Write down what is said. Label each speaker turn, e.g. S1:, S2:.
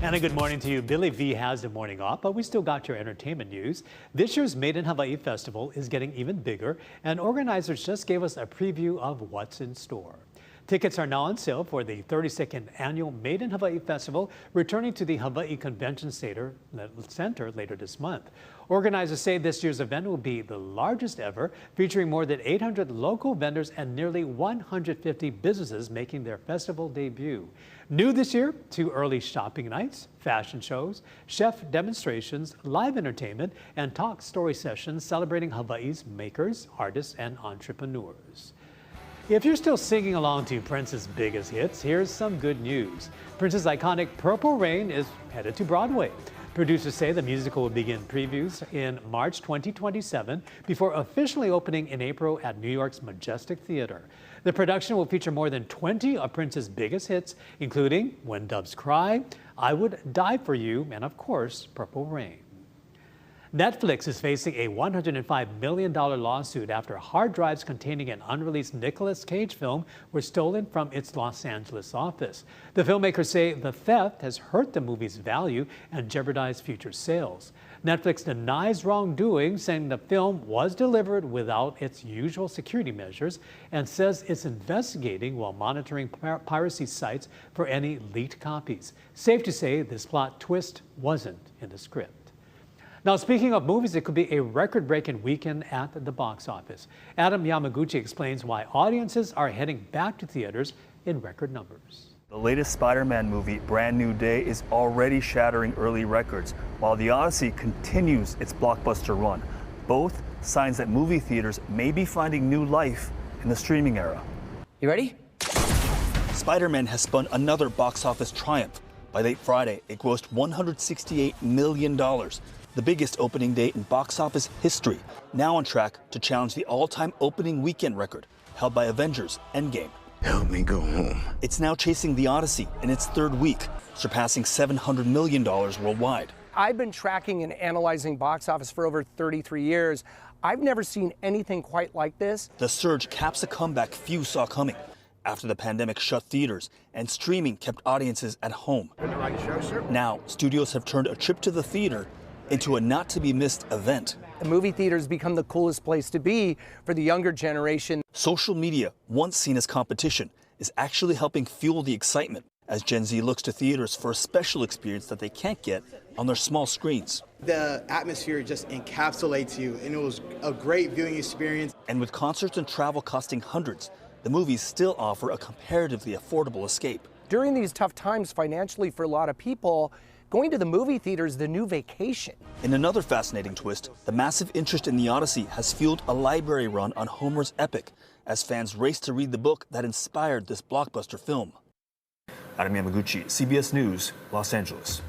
S1: And a good morning to you. Billy V has the morning off, but we still got your entertainment news. This year's Made in Hawaii Festival is getting even bigger, and organizers just gave us a preview of what's in store. Tickets are now on sale for the 32nd annual Made in Hawaii Festival, returning to the Hawaii Convention Center later this month. Organizers say this year's event will be the largest ever, featuring more than 800 local vendors and nearly 150 businesses making their festival debut. New this year, 2 early shopping nights, fashion shows, chef demonstrations, live entertainment, and talk story sessions celebrating Hawaii's makers, artists, and entrepreneurs. If you're still singing along to Prince's biggest hits, here's some good news. Prince's iconic Purple Rain is headed to Broadway. Producers say the musical will begin previews in March 2027 before officially opening in April at New York's Majestic Theater. The production will feature more than 20 of Prince's biggest hits, including When Doves Cry, I Would Die for You, and of course, Purple Rain. Netflix is facing a $105 million lawsuit after hard drives containing an unreleased Nicolas Cage film were stolen from its Los Angeles office. The filmmakers say the theft has hurt the movie's value and jeopardized future sales. Netflix denies wrongdoing, saying the film was delivered without its usual security measures, and says it's investigating while monitoring piracy sites for any leaked copies. Safe to say this plot twist wasn't in the script. Now, speaking of movies, it could be a record-breaking weekend at the box office. Adam Yamaguchi explains why audiences are heading back to theaters in record numbers.
S2: The latest Spider-Man movie, Brand New Day, is already shattering early records, while The Odyssey continues its blockbuster run. Both signs that movie theaters may be finding new life in the streaming era.
S3: You ready?
S2: Spider-Man has spun another box office triumph. By late Friday, it grossed $168 million. The biggest opening day in box office history, now on track to challenge the all-time opening weekend record held by Avengers Endgame.
S4: Help me go home.
S2: It's now chasing The Odyssey in its third week, surpassing $700 million worldwide.
S3: I've been tracking and analyzing box office for over 33 years. I've never seen anything quite like this.
S2: The surge caps a comeback few saw coming after the pandemic shut theaters and streaming kept audiences at home. Now, studios have turned a trip to the theater into a not-to-be-missed event.
S3: The movie theaters become the coolest place to be for the younger generation.
S2: Social media, once seen as competition, is actually helping fuel the excitement as Gen Z looks to theaters for a special experience that they can't get on their small screens.
S5: The atmosphere just encapsulates you, and it was a great viewing experience.
S2: And with concerts and travel costing hundreds, the movies still offer a comparatively affordable escape.
S3: During these tough times financially for a lot of people, going to the movie theater is the new vacation.
S2: In another fascinating twist, the massive interest in The Odyssey has fueled a library run on Homer's epic as fans race to read the book that inspired this blockbuster film. Adam Yamaguchi, CBS News, Los Angeles.